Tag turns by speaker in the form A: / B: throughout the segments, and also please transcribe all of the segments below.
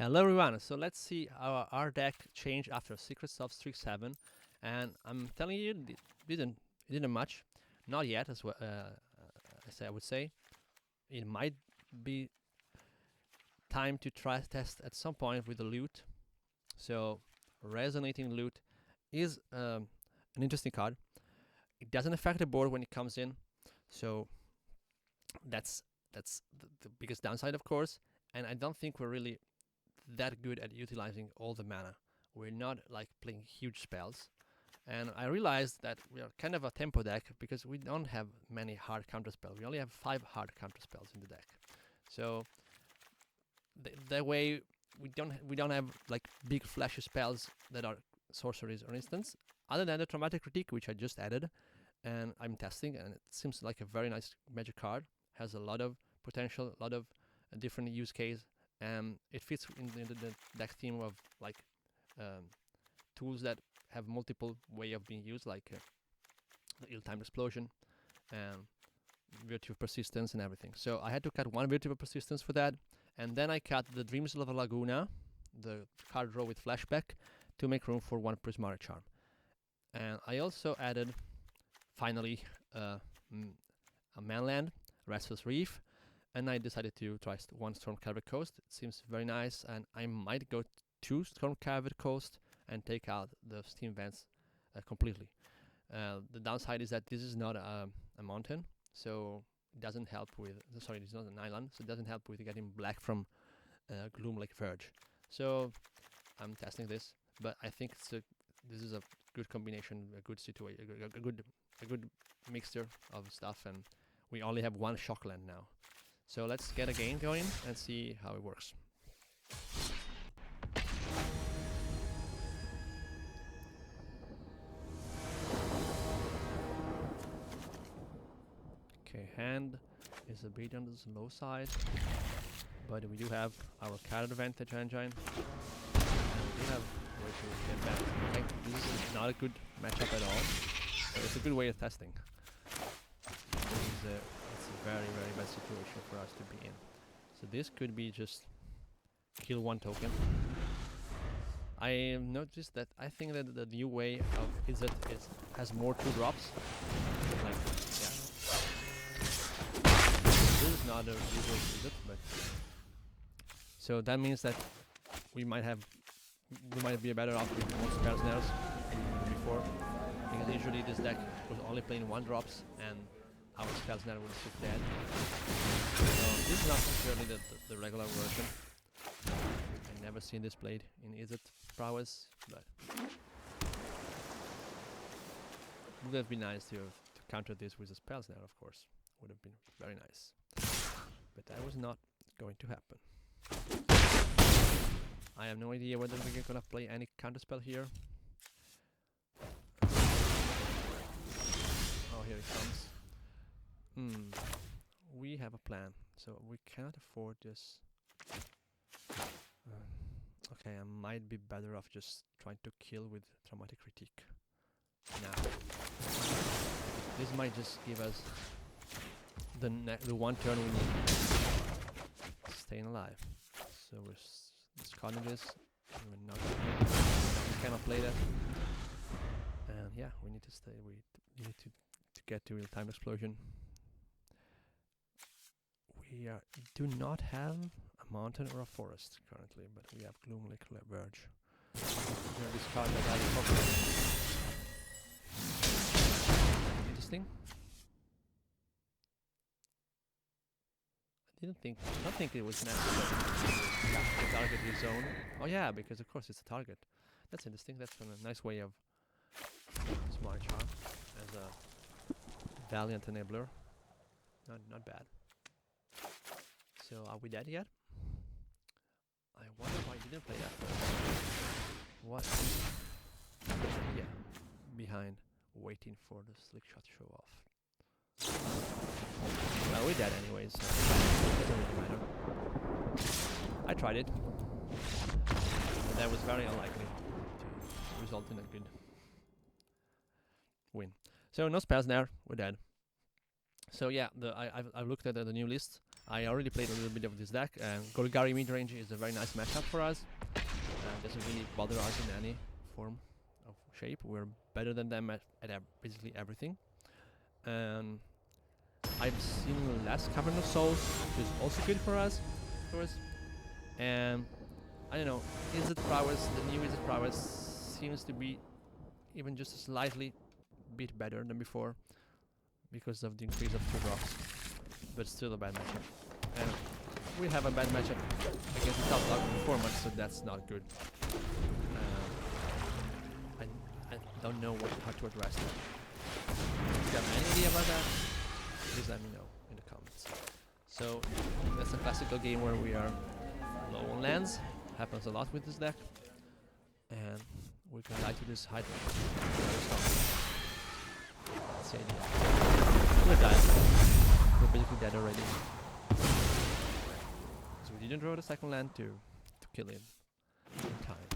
A: Hello everyone, so let's see how our deck changed after Secrets of Streak 7, and I'm telling you, it didn't much, not yet as well, as I would say. It might be time to try test at some point with the loot. So Resonating Loot is an interesting card. It doesn't affect the board when it comes in, so that's the biggest downside, of course, and I don't think we're really that good at utilizing all the mana. We're not like playing huge spells, and I realized that we are kind of a tempo deck because we don't have many hard counter spells. We only have 5 hard counter spells in the deck, so that way we don't have like big flashy spells that are sorceries or instants, other than the Traumatic Critique, which I just added and I'm testing, and it seems like a very nice magic card. Has a lot of potential, a lot of different use case. It fits in the deck theme of like tools that have multiple way of being used, like the ill-timed explosion and Virtue of Persistence and everything. So I had to cut 1 Virtue of Persistence for that, and then I cut the Dreams of Laguna, the card draw with flashback, to make room for 1 Prismari Charm. And I also added, finally, a manland, Restless Reef, and I decided to try 1 Stormcarved Coast. It seems very nice, and I might go 2 Stormcarved Coast and take out the Steam Vents completely. The downside is that this is not a mountain, so it doesn't help with, sorry, it's not an island, so it doesn't help with getting black from Gloomlake Verge. So I'm testing this, but I think this is a good combination, a good situation, a good mixture of stuff, and we only have 1 Shockland now. So let's get a game going and see how it works. Okay, hand is a bit on the slow side, but we do have our card advantage engine. And we do have way to get back. I think this is not a good matchup at all, but it's a good way of testing. It's a very, very bad situation for us to be in. So this could be just kill 1 token. I noticed that I think that the new way of Izzet has more 2 drops. Like, yeah. This is not a usual Izzet, but so that means that we might be better off with more Spell Snares than before, because usually this deck was only playing 1 drops and our Spell Snare will sit dead. So this is not necessarily the regular version. I've never seen this played in Izzet prowess, but would have been nice to counter this with a Spell Snare, of course. Would have been very nice. But that was not going to happen. I have no idea whether we're gonna play any counter spell here. Oh, here it comes. We have a plan, so we cannot afford this. Okay, I might be better off just trying to kill with Traumatic Critique now. This might just give us the 1 turn we need staying alive. So we're discarding this. We're not. We cannot play that. And yeah, we need to stay. We need to get to real-time explosion. We do not have a mountain or a forest currently, but we have Gloomlake Verge. We're gonna discard that out. Interesting. I don't think it was necessary to target his own. Oh yeah, because of course it's a target. That's interesting. That's a nice way of Prismari Charm as a Valiant enabler. Not bad. So are we dead yet? I wonder why I didn't play that first. What is behind, waiting for the slick shot show off. Well, we're dead anyways, so it doesn't really matter. I tried it, but that was very unlikely to result in a good win. So no spells there, we're dead. So yeah, I've looked at the new list. I already played a little bit of this deck, and Golgari midrange is a very nice matchup for us. Doesn't really bother us in any form of shape. We're better than them at basically everything. I've seen less Cavern of Souls, which is also good for us, of course. And I don't know, Izzet prowess, the new Izzet prowess seems to be even just slightly bit better than before because of the increase of 2 drops, but still a bad matchup. And we have a bad matchup against the top dog performance, so that's not good. I don't know how to address that. If you have any idea about that, please let me know in the comments. So that's a classical game where we are low on lands. Happens a lot with this deck, and we can die to this Hydra. That's the idea. We're dying. We're basically dead already. So we didn't draw the second land to kill him in time.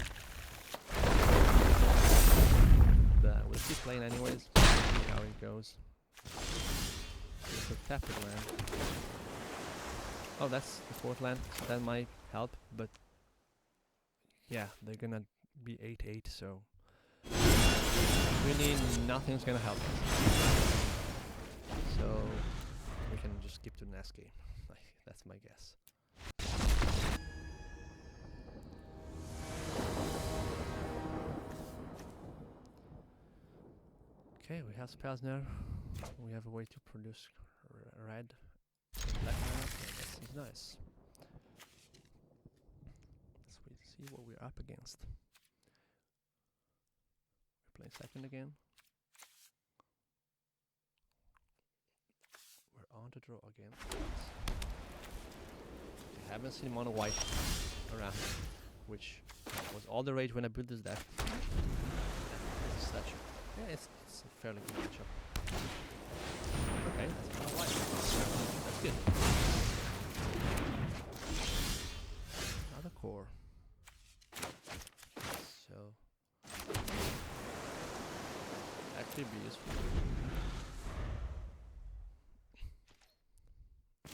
A: But we'll keep playing anyways, see how it goes. It's a tapped land. Oh, that's the 4th land, so that might help, but yeah, they're gonna be 8-8, so really nothing's gonna help us. So we can just skip to the next game. That's my guess. Okay, we have Spell Snare. We have a way to produce red, black mana. Okay, that seems nice. Let's see what we're up against. We're playing second again. We're on to draw again. I haven't seen mono white around, which was all the rage when I built this deck. It's such a, yeah, it's a fairly good matchup. Okay, that's mono white. That's good. Another core. So that could be useful.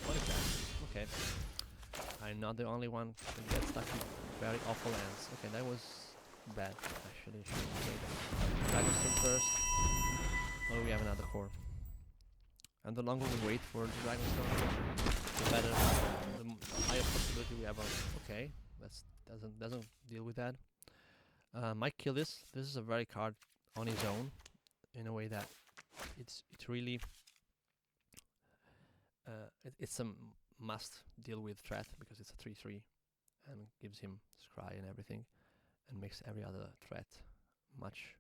A: What is that? Okay. I'm not the only one that gets stuck in very awful lands. Okay, that was bad. Actually, shouldn't play that. Dragonstorm first. Oh, we have another core. And the longer we wait for the Dragonstorm, the better, the higher possibility we have of. Okay, that's doesn't deal with that. Might kill this. This is a very card on its own, in a way that it's really it's a must deal with threat because it's a 3/3 and gives him scry and everything, and makes every other threat much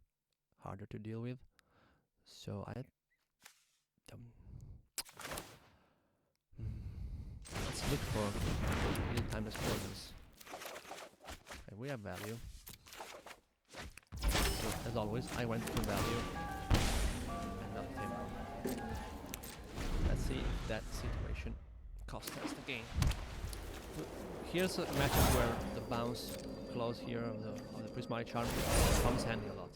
A: harder to deal with. So I let's look for real timeless poisons. Okay, we have value. So, as always, I went for value and not him. Let's see if that situation cost us the game. Here's a matchup where the bounce clause here of the Prismari Charm comes handy a lot.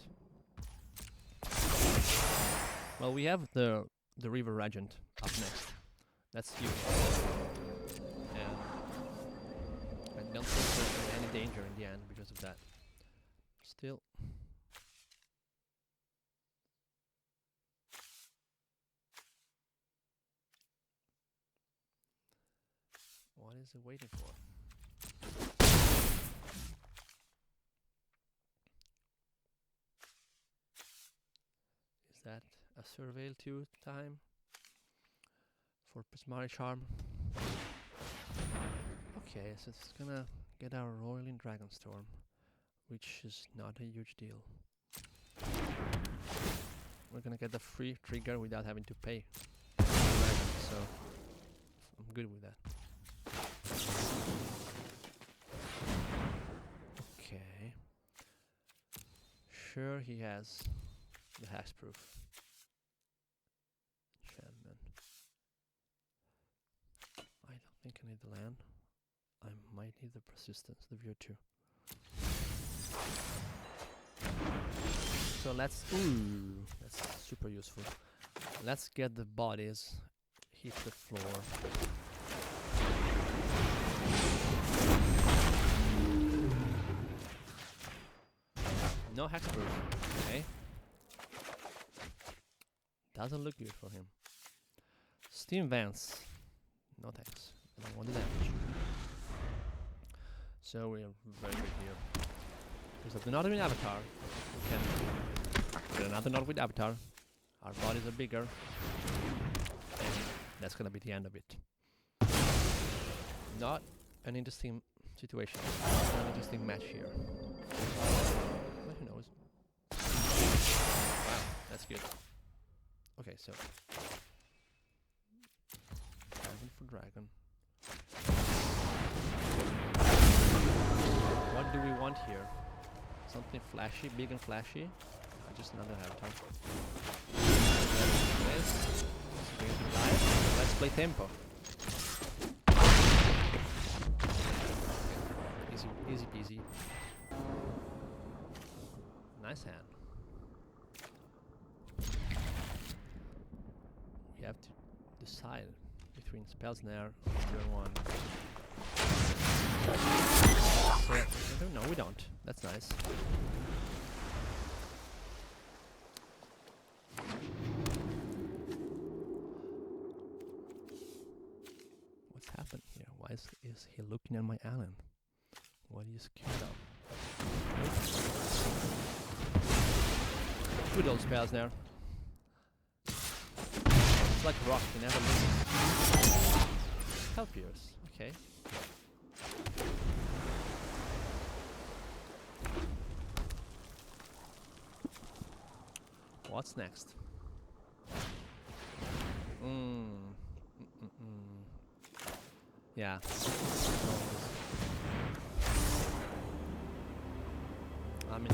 A: Well, we have the River Regent up next. That's huge. And I don't think there's any danger in the end because of that. Still. What is it waiting for? Is that a Surveil 2 time for Prismari Charm? Okay, so it's gonna get our Roiling Dragonstorm, which is not a huge deal. We're gonna get the free trigger without having to pay, so I'm good with that. Okay. Sure, he has the hexproof enchantment. I don't think I need the land. I might need the persistence, the view too. So let's, ooh, that's super useful. Let's get the bodies, hit the floor. No hexproof. Okay. Doesn't look good for him. Steam Vance. No thanks. I don't want the damage. So we are very good here. Because of the not with Avatar, we can get another not with Avatar. Our bodies are bigger. And that's gonna be the end of it. Not an interesting situation. Not an interesting match here. But who knows? Wow, that's good. Okay, so Dragon for Dragon. What do we want here? Something flashy, big and flashy? Just another Avatar. Let's play tempo. Easy peasy. Nice hand. We have to decide between Spell Snare and turn 1. So, no, we don't. That's nice. What's happened here? Why is he looking at my island? What are you scared of? Good old Spell Snare. It's like rock, you never lose. Help yours, okay. What's next? Yeah. I mean,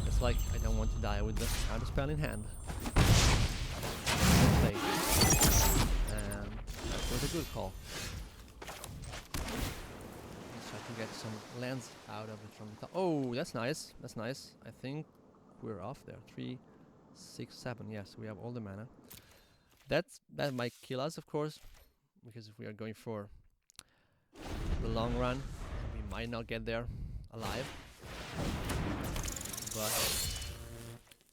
A: it's like I don't want to die with the counter spell in hand. And that was a good call. Let's try to get some lands out of it from the top. Oh, that's nice. That's nice. I think we're off there. 3, 6, 7. Yes, we have all the mana. That might kill us, of course, because if we are going for the long run, we might not get there alive. But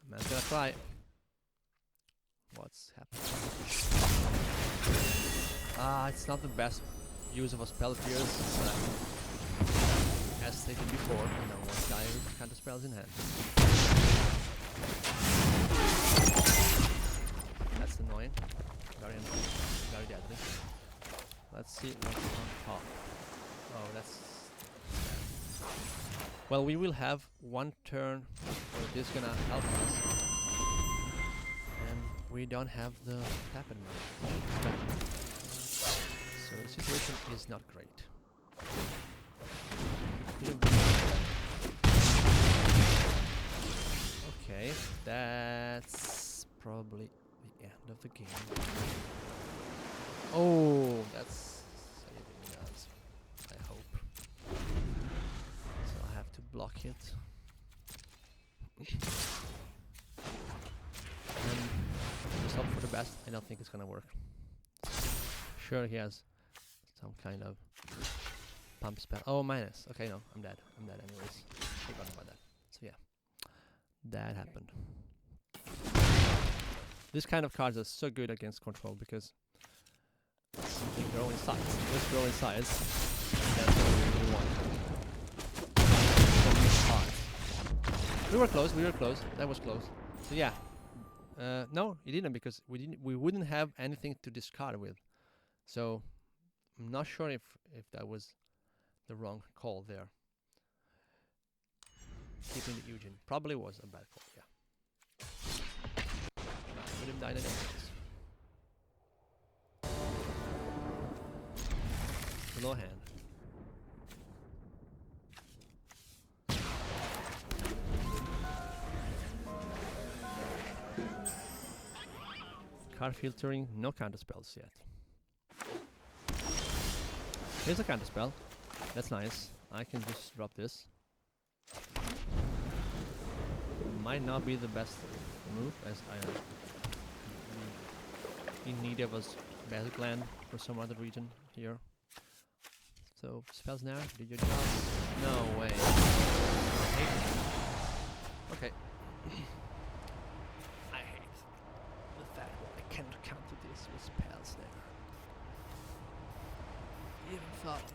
A: man's gonna try. What's happening? It's not the best use of a spell pierce, but as stated before, you know, one guy with counter spells in hand. That's annoying. Very annoying. Very deadly. Let's see what's on top. Oh, that's... Well, we will have one turn where this is gonna help us. And we don't have the tap anymore. So the situation is not great. Okay, that's probably the end of the game. Oh, that's saving us, I hope. So I have to block it. And just hope for the best. I don't think it's gonna work. Sure, he has some kind of pump spell. Oh, minus. Okay, no, I'm dead. I'm dead anyways. Forgot about that. So yeah, that happened. This kind of cards are so good against control because they grow in size. Just grow in size. That's what we really want. We were close. We were close. That was close. So yeah. No, it didn't because we wouldn't have anything to discard with. So I'm not sure if that was the wrong call there. Keeping the Ugin probably was a bad call. Yeah. Would have died anyways. Low hand. Card filtering, no counter spells yet. Here's a counter spell. That's nice. I can just drop this. Might not be the best move as I am in need of a basic land for some other reason here. So, Spell Snare, do your job. No way. Okay. I hate the fact that I can't counter this with Spell Snare. Even thought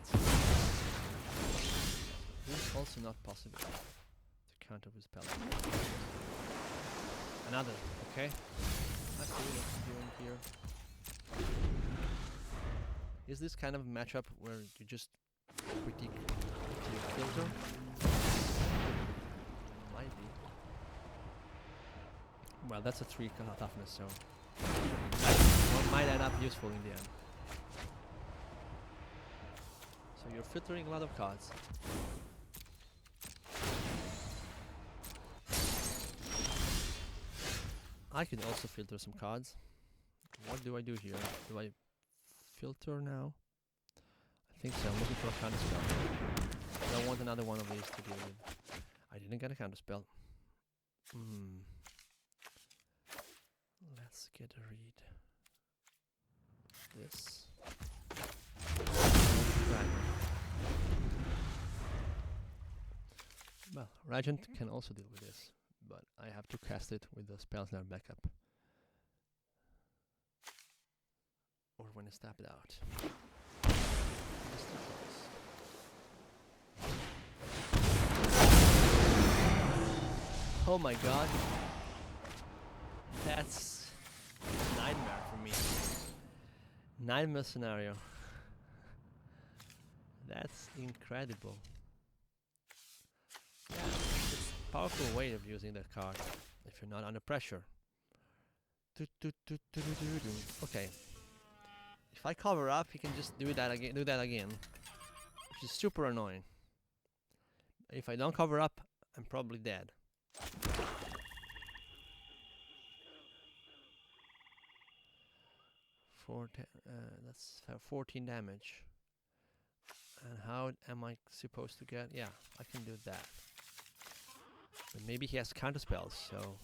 A: it's also not possible to counter with Spell Snare. Another, okay. I see what I'm doing here. Is this kind of matchup where you just critique your filter? Might be. Well, that's a 3 toughness, so one might end up useful in the end. So you're filtering a lot of cards. I could also filter some cards. What do I do here? Do I filter now? I think so. I'm looking for a counter spell. I don't want another one of these to deal with. I didn't get a counter spell. Let's get a read. This. Right. Well, Regent can also deal with this, but I have to cast it with the Spell Snare backup. Or when it's tapped out. Oh my god. That's a nightmare for me. Nightmare scenario. That's incredible. Yeah, it's a powerful way of using that card if you're not under pressure. Okay. If I cover up, he can just do that again, which is super annoying. If I don't cover up, I'm probably dead. That's 14 damage. And how am I supposed to get? Yeah, I can do that. But maybe he has counter spells, so.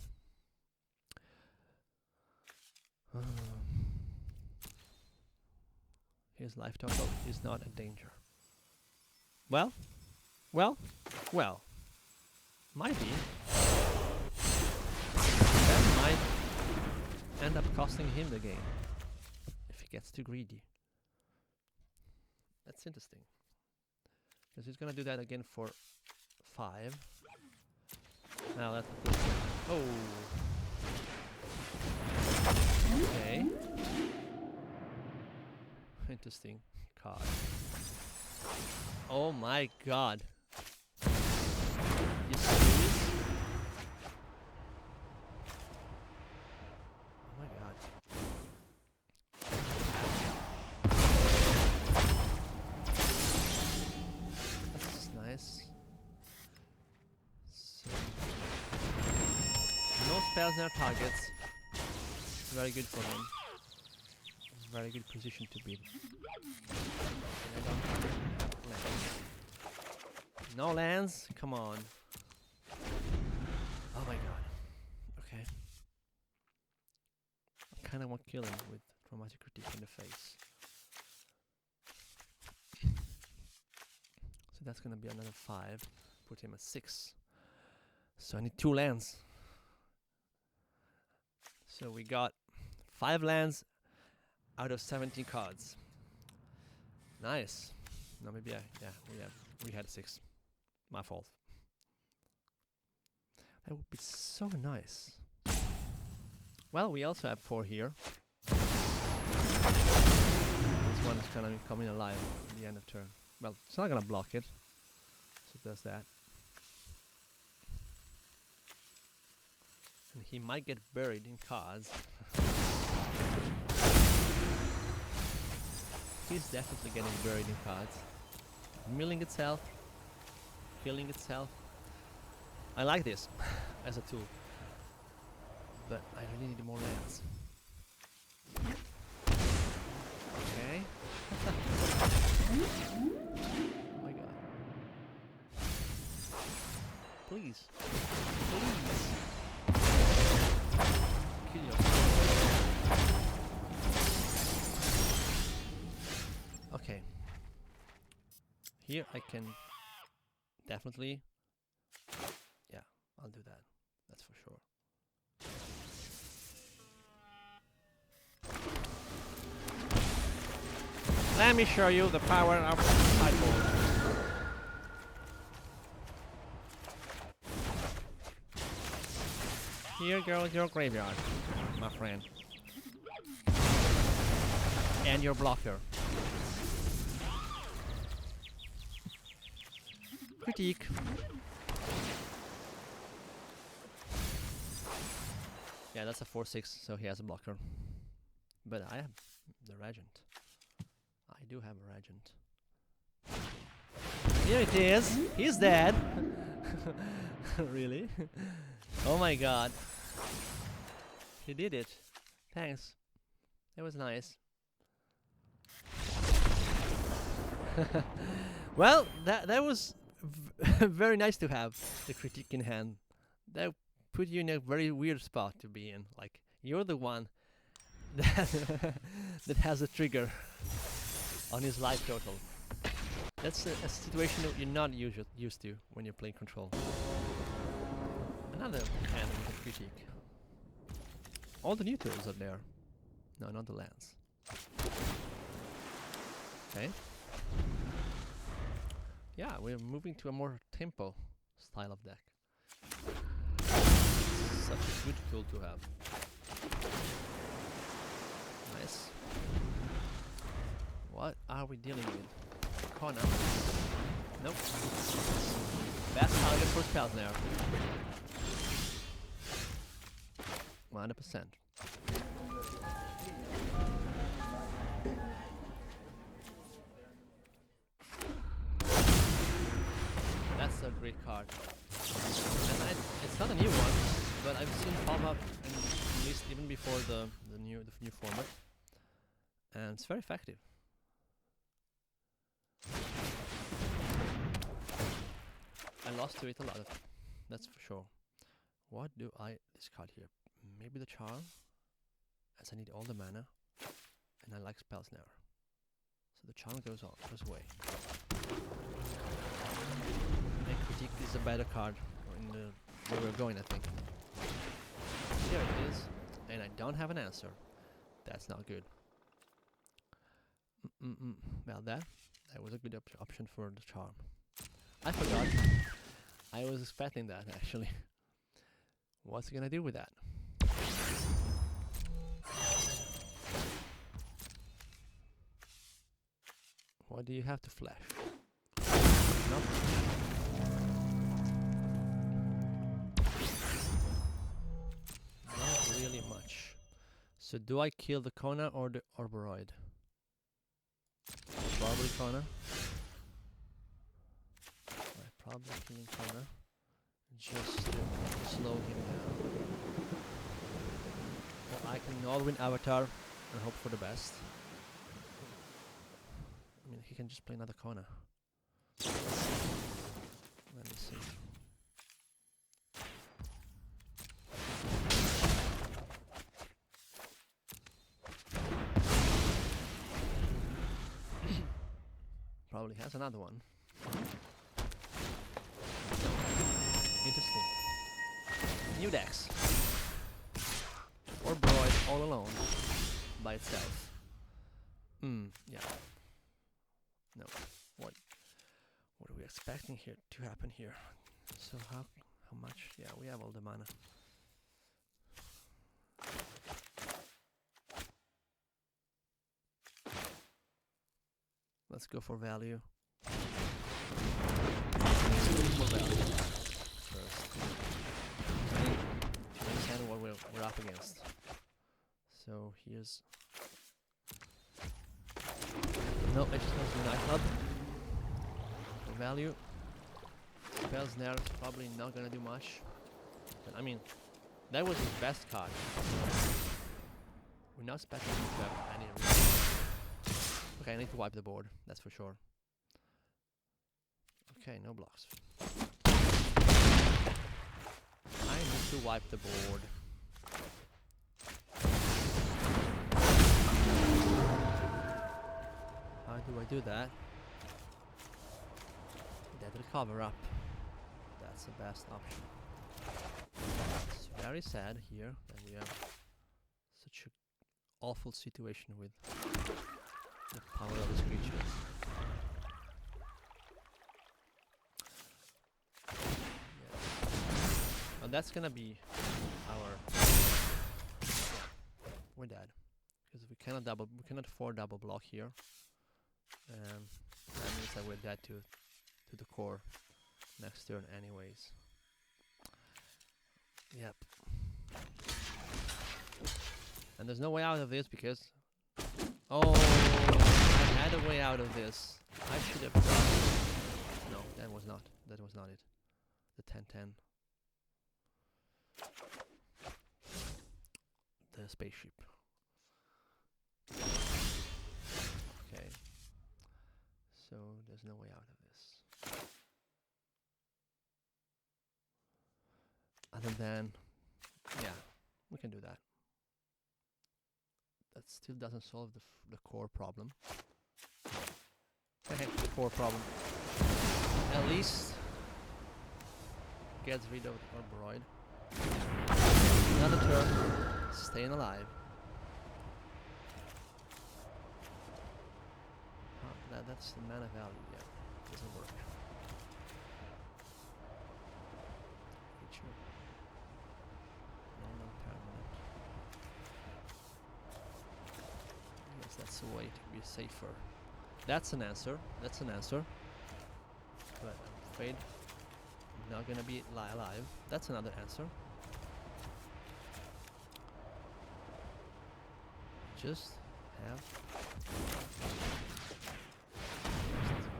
A: His life total is not a danger. Well. Might be. That might end up costing him the game if he gets too greedy. That's interesting. Because he's gonna do that again for 5. Now that's a good one. Oh. Okay. Interesting card. Oh my god. You serious? Oh my god. That's nice. So no spells in our targets. Very good for him. Very good position to be. No lands? Come on. Oh my god. Okay. I kinda want to kill him with Traumatic Critique in the face. So that's gonna be another 5. Put him at 6. So I need 2 lands. So we got 5 lands out of 17 cards. Nice. No, maybe we had 6. My fault. That would be so nice. Well, we also have 4 here. This one is gonna be coming alive at the end of turn. Well, it's not gonna block it. So it does that. And he might get buried in cards. He's definitely getting buried in cards. Milling itself. Killing itself. I like this as a tool. But I really need more lands. Okay. Oh my god. Please. Please. Kill yourself. Here I can definitely, yeah, I'll do that. That's for sure. Let me show you the power of Sideboard. Here goes your graveyard, my friend. And your blocker. Critique. Yeah, that's a 4/6, so he has a blocker. But I have the Regent. I do have a Regent. Here it is! He's dead! Really? Oh my god. He did it. Thanks. That was nice. Well, that was very nice to have the critique in hand. That put you in a very weird spot to be in. Like, you're the one that, that has a trigger on his life total. That's a situation that you're not used to when you're playing control. Another hand with a critique. All the new tools are there. No, not the lands. Okay. Yeah, we're moving to a more tempo style of deck. Such a good tool to have. Nice. What are we dealing with? Corner. Nope. Best target for Spell Snare. 100%. That's a great card. And it's not a new one, but I've seen it pop up at least even before the new format. And it's very effective. I lost to it a lot, that's for sure. What do I discard here? Maybe the Charm, as I need all the mana, and I like Spell Snare. So the Charm goes away. And Critique is a better card in where we're going, I think. Here it is, and I don't have an answer. That's not good. Well, that was a good option for the Charm. I forgot. I was expecting that, actually. What's he gonna do with that? What do you have to flash? Nothing. Not really much. So do I kill the Kona or the Arboroid? Probably Kona. Probably killing Kona. Just to slow him down. Well, I can All-Win Avatar and hope for the best. I mean, he can just play another Kona. Let me see. Probably has another one. Interesting. New decks. Or Broid all alone. By itself. Yeah. No. What are we expecting here to happen here? So how much? Yeah, we have all the mana. Let's go for value. First. To understand what we're up against. So here's no Exclusive Nightclub. For value. Spell Snare is probably not gonna do much. But I mean, that was his best card. We're not expecting him to have any reason. Okay, I need to wipe the board, that's for sure. Okay, no blocks. I need to wipe the board. How do I do that? That will cover up. That's the best option. It's very sad here that we have such an awful situation with the power of this creature. Yeah. And that's gonna be our... Yeah, we're dead. Because we cannot afford double block here. That means that we're dead to the core next turn anyways. Yep. And there's no way out of this because... Oh, I had a way out of this. I should have done... No, that was not it. The 10-10. The spaceship. Okay. So there's no way out of this. Other than, yeah, we can do that. That still doesn't solve the core problem. Okay, the core problem. At least gets rid of Arboroid. Another turn, staying alive. That's the mana value, yeah. Doesn't work. Creature. Non-permanent. Yes, that's a way to be safer. That's an answer. That's an answer. But I'm afraid I'm not gonna be alive. That's another answer. Just have...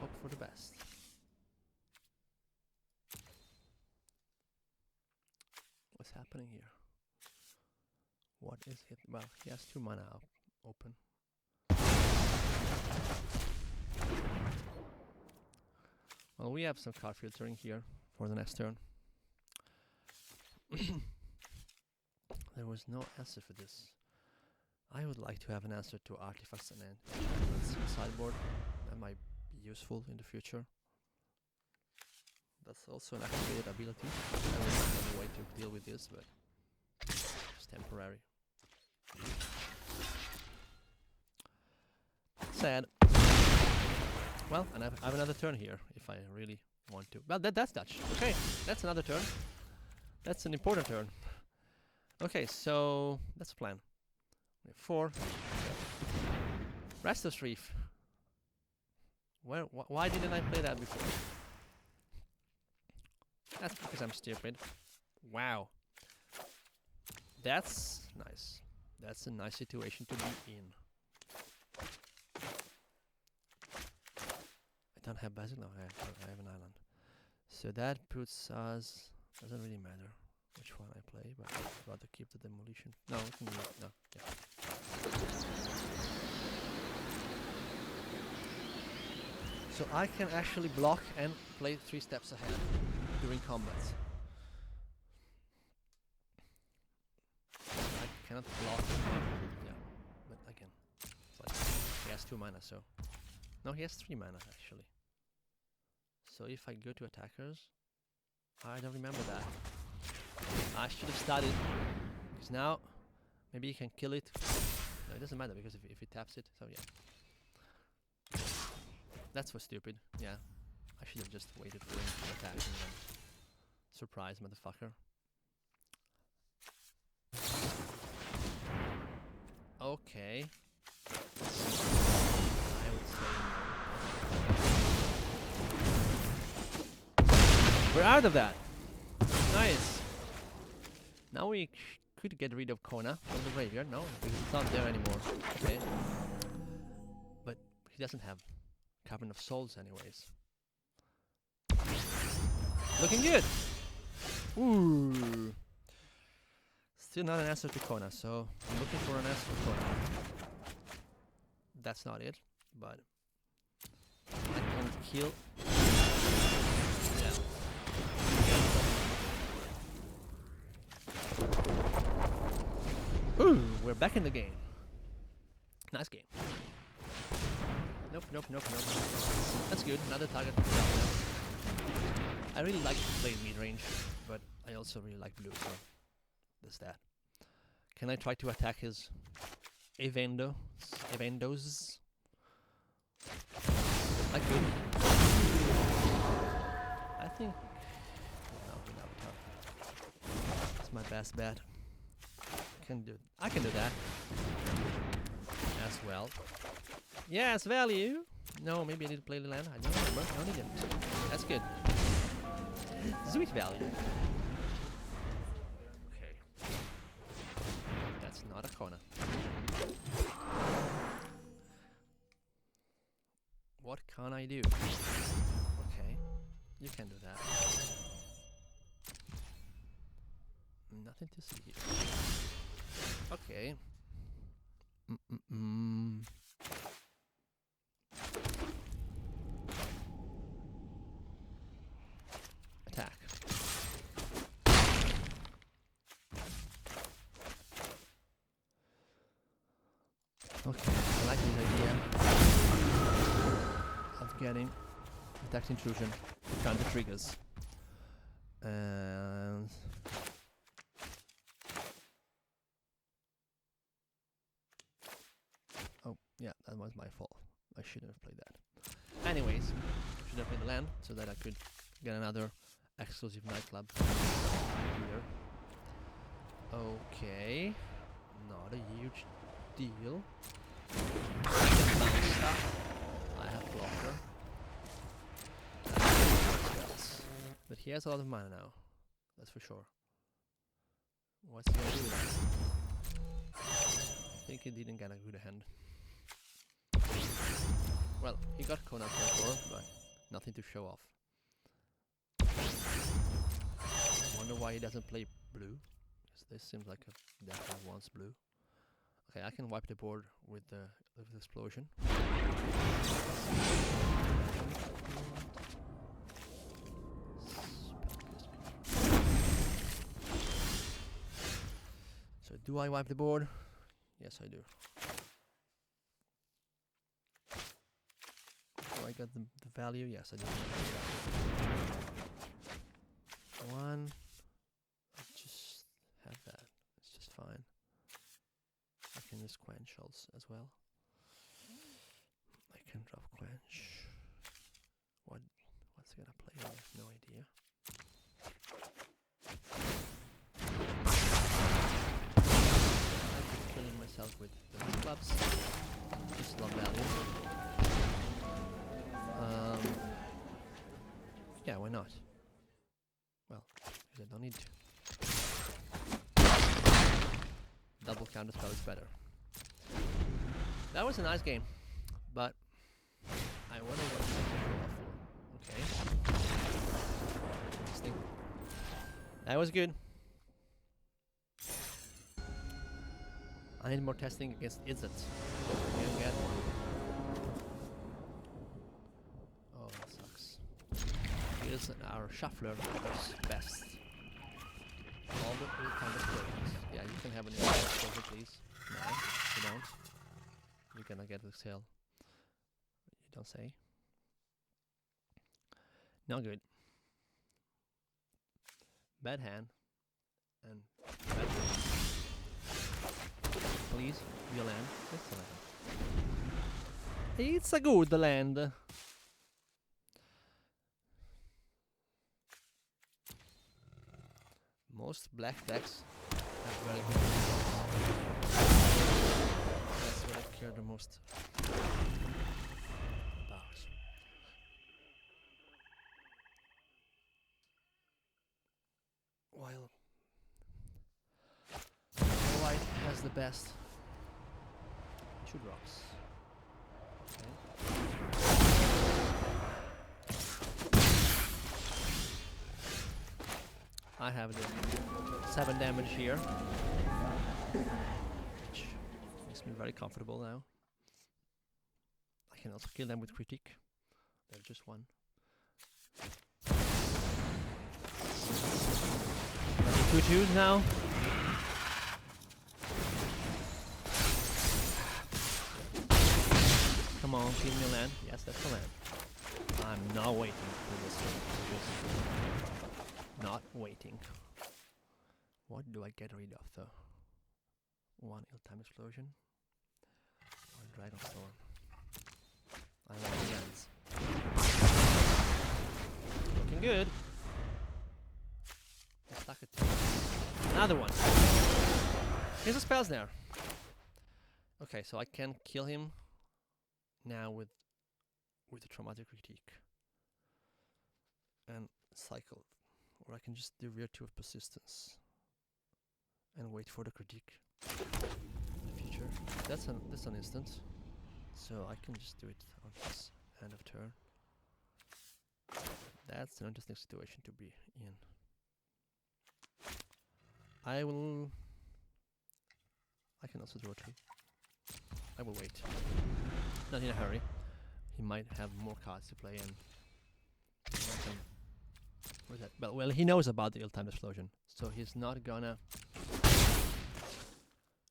A: hope for the best. What's happening here? What is it? Well, he has 2 mana open. Well, we have some card filtering here for the next turn. There was no answer for this. I would like to have an answer to artifacts and sideboard. That might be useful in the future. That's also an activated ability. I don't have a way to deal with this, but it's temporary. Sad. Well, and I have another turn here if I really want to. Well, that's Dutch. Okay, that's another turn. That's an important turn. Okay, so that's the plan. We have 4. Restless Reef. Why didn't I play that before? That's because I'm stupid. Wow. That's nice. That's a nice situation to be in. I don't have Basil. No, I have an island. So that puts us... Doesn't really matter which one I play, but I'd rather keep the demolition. No, we can do it. No, yeah. So I can actually block and play 3 steps ahead during combat. I cannot block. Yeah, but again, it's like he has 2 mana, so no, he has 3 mana actually. So if I go to attackers, I don't remember that. I should have studied, because now maybe you can kill it. No, it doesn't matter because if he taps it, so yeah. That's for stupid. Yeah, I should have just waited for him to attack and then surprise motherfucker. Okay. I would say we're out of that. Nice. Now we could get rid of Qel'a from the graveyard. No, because it's not there anymore. Okay. But he doesn't have Cavern of Souls anyways. Looking good. Ooh. Still not an answer to Qel'a, so I'm looking for an answer to Qel'a. That's not it, but I can kill. Yeah. Ooh, we're back in the game. Nice game. Nope. That's good. Another target. I really like to play mid-range, but I also really like blue, so there's that. Can I try to attack his Evendos? I could. I think... No, that's my best bet. I can do that. As well. Yes, value! No, maybe I need to play the land. I don't remember. No, I didn't. That's good. Sweet value. Okay. That's not a corner. What can I do? Okay. You can do that. Nothing to see here. Okay. Attack. Okay, I like this idea of getting attack intrusion to counter triggers. And oh, yeah, that was my fault. I shouldn't have played that. Anyways, should have played the land so that I could get another exclusive nightclub here. Okay, not a huge deal. I have blocker. But he has a lot of mana now. That's for sure. What's he gonna do with that? I think he didn't get a good hand. Well, he got Conan for 4, but nothing to show off. Wonder why he doesn't play blue. Because this seems like a deck that wants blue. Okay, I can wipe the board with the explosion. So do I wipe the board? Yes, I do. Do I get the value? Yes, I do. One. I'll just have that. It's just fine. I can just quench as well. I can drop quench. What's it gonna play? I have no idea. I'm killing myself with the clubs. Just love value. Yeah, why not? Well, because I don't need to. Double counter spell is better. That was a nice game, but I wonder what it's okay. Interesting. That was good. I need more testing against Izzet. Oh, that sucks. Here's our shuffler who's best. All the kind of players. Yeah, you can have an explosive, please. No, you don't. You're gonna get Exhale. You don't say. Not good. Bad hand. And bad hand. Please, your land. It's a land. It's a good land. Most black decks have very good That's what I care the most about. While white has the best 2 drops. Okay. I have the 7 damage here, which makes me very comfortable now. I can also kill them with critique. They're just 1. 2/2s now. Come on, kill me a land. Yes, that's the land. I'm not waiting for this one. waiting. What do I get rid of though? One ill-timed explosion. One Dragonstorm. I want the ends. Looking good. Stuck it. Another one. Here's a Spell Snare. Okay, so I can kill him now with the Traumatic Critique and cycle, or I can just do Virtue of Persistence and wait for the critique in the future. That's an instant, so I can just do it on his end of turn. That's an interesting situation to be in. I can also draw 2. I will wait. Not in a hurry. He might have more cards to play and what is that? Well, he knows about the ill-timed explosion, so he's not gonna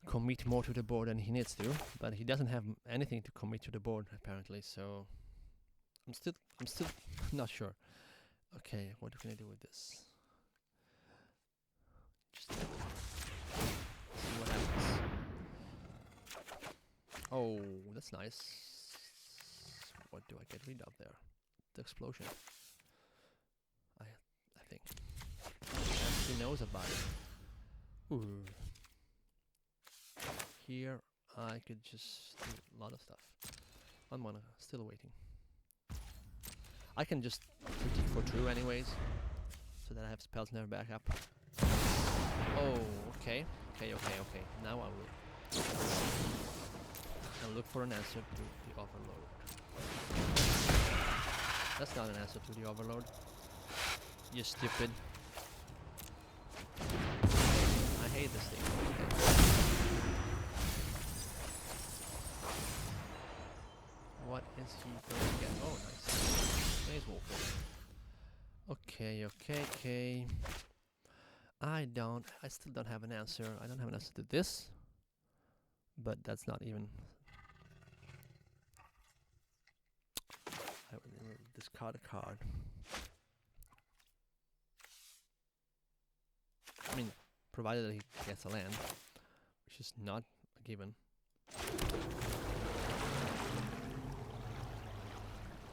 A: commit more to the board than he needs to. But he doesn't have anything to commit to the board apparently, so I'm still not sure. Okay, what can I do with this? Just see what happens. Oh, that's nice. What do I get rid of there? The explosion. I think. He knows about it. Ooh. Here I could just do a lot of stuff. 1 mana, still waiting. I can just critique for true anyways, so that I have Spell Snare back up. Oh, okay. Now I will. I'll look for an answer to the Overload. That's not an answer to the Overload. You stupid. I hate this thing. Okay. What is he going to get? Oh, nice. Maze Walker. Okay. I still don't have an answer. I don't have an answer to this. But that's not even... I will discard a card. I mean, provided that he gets a land, which is not a given.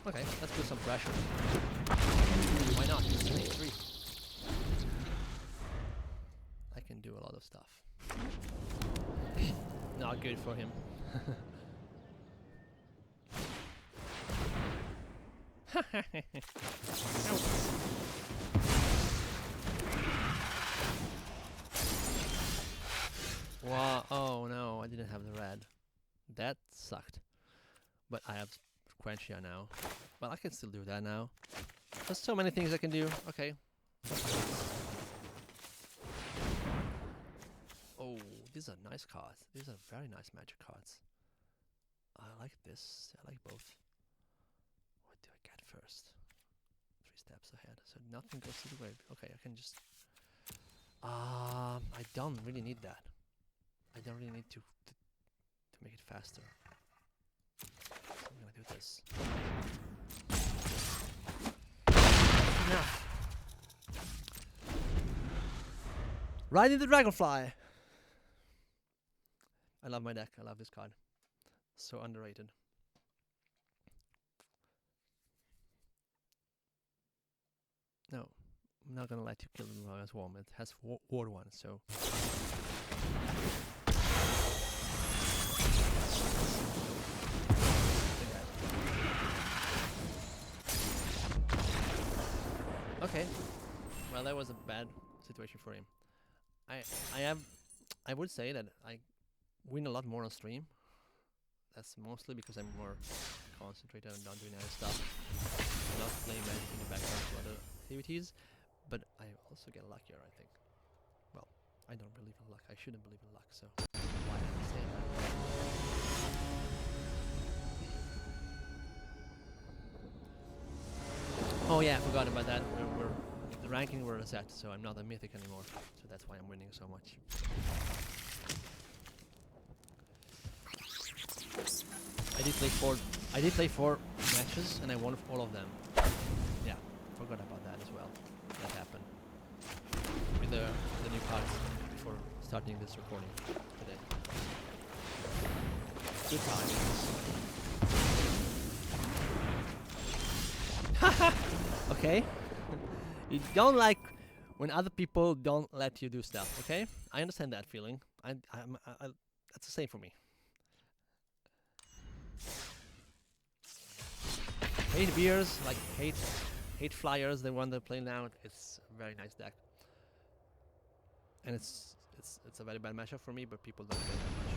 A: Okay, let's put some pressure. Why not? It's 3/3. I can do a lot of stuff. Not good for him. Wow, oh no, I didn't have the red. That sucked. But I have Quench Ya now. Well, I can still do that now. There's so many things I can do. Okay. Oh, these are nice cards. These are very nice magic cards. I like this. I like both. What do I get first? 3 steps ahead. So nothing goes to the grave. Okay, I can just... I don't really need that. I don't really need to make it faster. So I'm gonna do this. Enough. Riding the Dragonfly. I love my deck. I love this card. So underrated. No, I'm not gonna let you kill the Mistrise Swarm. It has Ward 1, so. Okay. Well, that was a bad situation for him. I would say that I win a lot more on stream. That's mostly because I'm more concentrated and not doing other stuff. Not playing Magic in the background to other activities. But I also get luckier, I think. Well, I don't believe in luck. I shouldn't believe in luck, so why am I saying that? Oh yeah, I forgot about that. The ranking were reset, so I'm not a mythic anymore. So that's why I'm winning so much. I did play four matches and I won all of them. Yeah, forgot about that as well. That happened. starting this recording today. Good time. Okay. You don't like when other people don't let you do stuff, okay? I understand that feeling. That's the same for me. Hate beers, like hate flyers, the one they're playing now. It's a very nice deck. And it's a very bad matchup for me, but people don't play that much.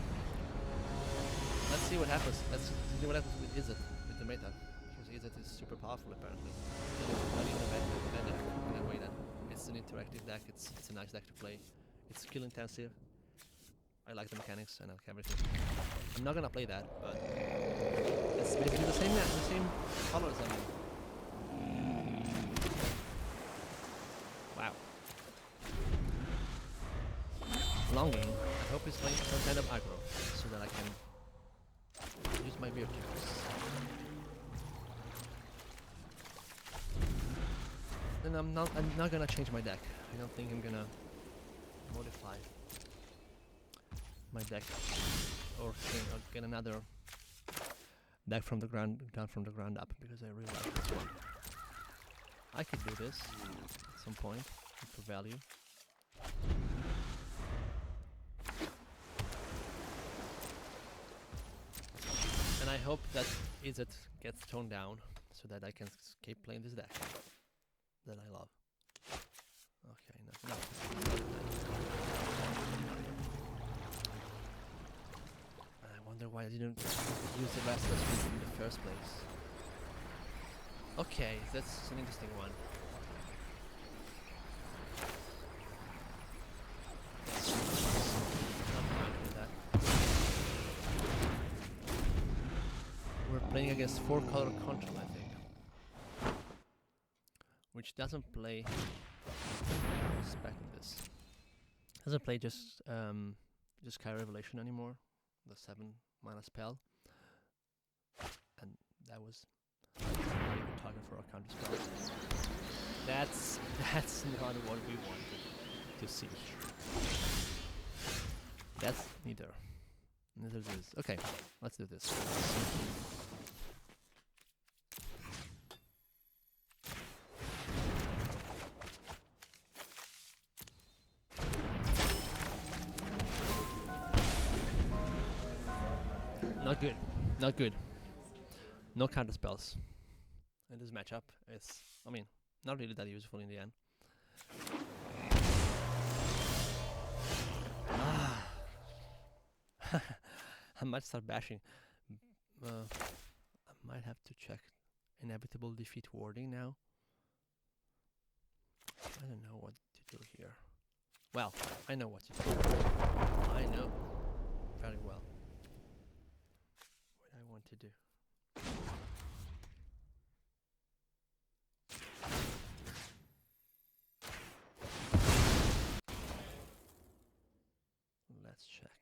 A: Let's see what happens. Let's see what happens with Izzet, with the meta. Because Izzet is super powerful apparently. Not even a bad deck in a way that it's an interactive deck, it's a nice deck to play. It's skill intensive. I like the mechanics, I like everything. I'm not gonna play that, but it's basically the same colors, I mean. Wow. Longing. I hope he's playing some kind of aggro, so that I can use my weird cards. Then I'm not gonna change my deck. I don't think I'm gonna modify my deck or get another deck from the ground up, because I really like this one. I could do this at some point for value. And I hope that Izzet gets toned down so that I can keep playing this deck that I love. Okay, no. I wonder why I didn't use the Restless Reef in the first place. Okay, that's an interesting one. We're playing against 4-color control, I think. Which doesn't play... I was expecting this. Doesn't play just Sky Revelation anymore. The 7-mana spell. And that was a good target for our counter spell. That's not what we wanted to see. That's neither is. Okay, let's do this. Not good. No counter spells. And this matchup is, I mean, not really that useful in the end. I might start bashing. I might have to check inevitable defeat warding now. I don't know what to do here. Well, I know what to do. I know very well what I want to do. Let's check.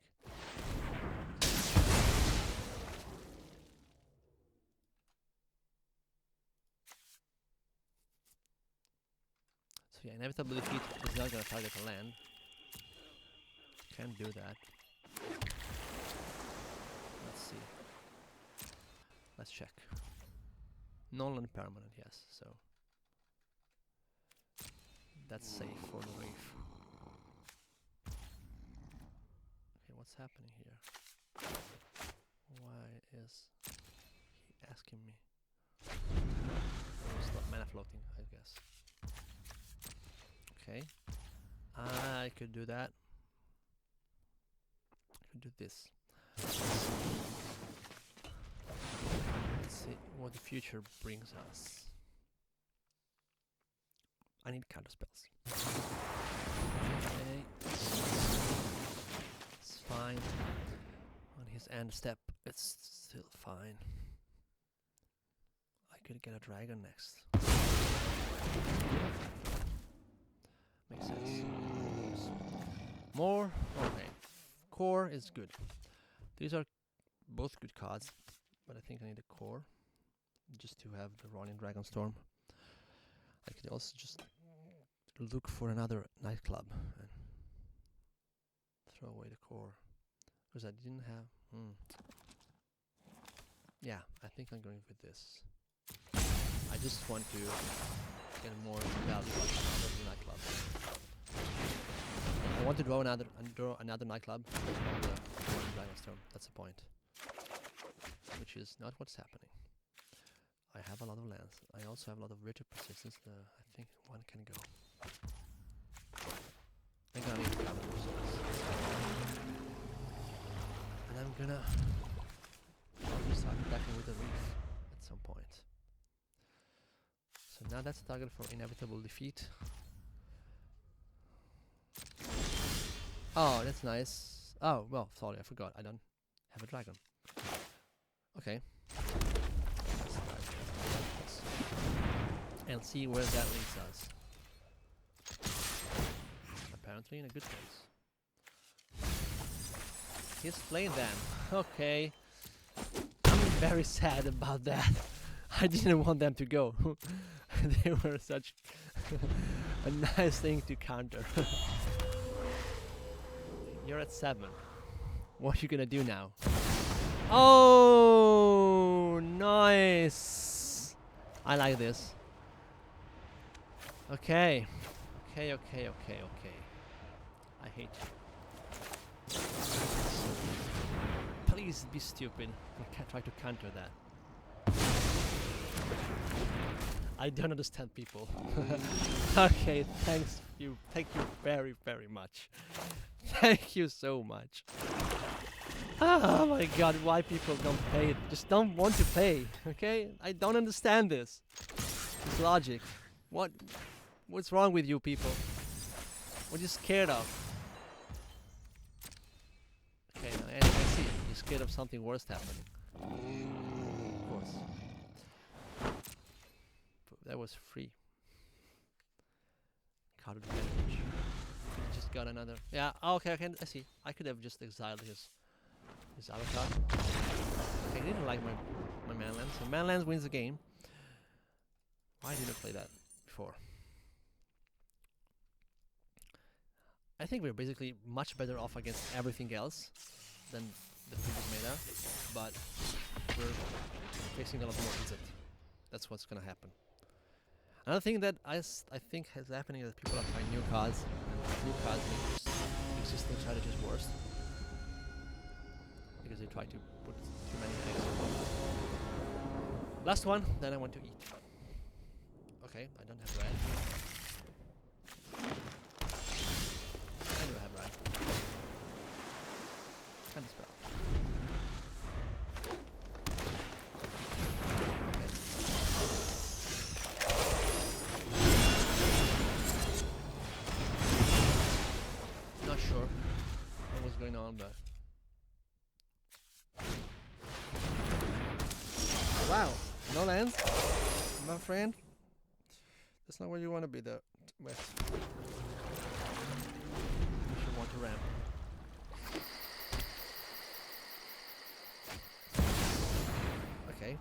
A: So yeah, inevitable defeat is not going to target a land. Can't do that. Let's see. Let's check. Non-land permanent, yes. So that's safe for the reef. Okay, what's happening here? Why is he asking me? Oh, stop mana floating, I guess. Okay. I could do that. I could do this. Let's see what the future brings us. I need counter spells. Okay. It's fine. On his end step, it's still fine. I could get a dragon next. Makes sense. More? Okay. Core is good. These are both good cards, but I think I need a core just to have the Roiling Dragonstorm. I could also just look for another nightclub and throw away the core. Because I didn't have... Yeah, I think I'm going with this. I just want to get more value out of the nightclub. I want to draw another nightclub from the Roiling Dragonstorm. That's the point. Which is not what's happening. I have a lot of lands. I also have a lot of rigid persistence. I think one can go. I'm gonna need Cavern of Souls. And I'm gonna probably start attacking with the Reef at some point. So now that's a target for inevitable defeat. Oh, that's nice. Oh, well, sorry, I forgot. I don't have a dragon. Okay. And see where that leads us. Apparently in a good place. He's playing them. Okay. I'm very sad about that. I didn't want them to go. They were such a nice thing to counter. You're at 7. What are you gonna do now? Oh, nice. I like this. Okay. Okay. I hate you. Please be stupid. You can't try to counter that. I don't understand people. Okay, thanks you. Thank you very, very much. Thank you so much. Oh my god, why people don't play it? Just don't want to play, okay? I don't understand this. It's logic. What's wrong with you people? What are you scared of? Okay, now I see it. You're scared of something worse happening. Of course. But that was free. Card advantage. Could've just got another. Yeah, okay, I see. I could have just exiled his avatar. Okay, I didn't like my manlands. So manlands wins the game. Why didn't I play that before? I think we're basically much better off against everything else than the previous meta, but we're facing a lot more Izzet. That's what's gonna happen. Another thing that I think is happening is that people are trying new cards. New cards make existing strategies worse. Because they try to put too many eggs in one. Last one, then I want to eat. Okay, I don't have red. I do have red. And spell. Okay. Not sure what was going on, but wow, no lands, my friend. That's not where you want to be, though. West. You should want to ramp. Okay,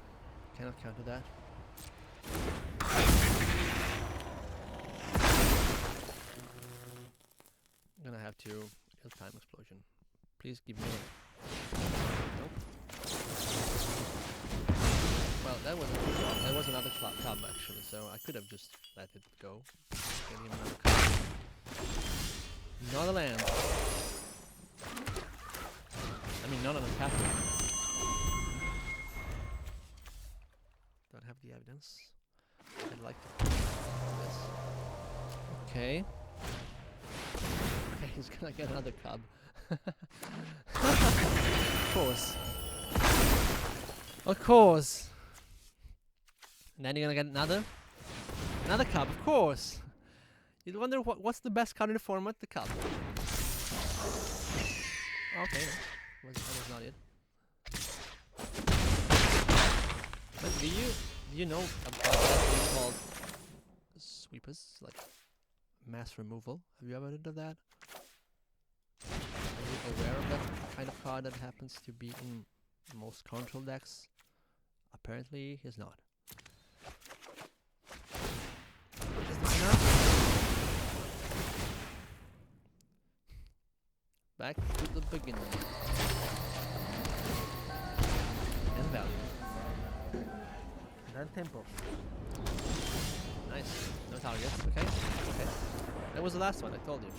A: cannot counter that. I'm gonna have to time explosion. Please give me a... Nope. Well, that was another club actually, so I could have just let it go. Get him another card. Not a land. I mean, not on a pathway. Don't have the evidence. I'd like to. Yes. Okay. Okay, he's gonna get another cub. Of course. Of course. And then you're gonna get another cub, of course. You'd wonder what's the best card in the format? The cub. Okay, no. That was not it. But do you know about that thing called sweepers, like mass removal? Have you ever heard of that? Are you aware of that kind of card that happens to be in most control decks? Apparently, he's not. back to the beginning. And value.
B: Gran tempo.
A: Nice. No targets. Okay. Okay. That was the last one, I told you.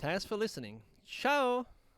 A: Thanks for listening. Ciao!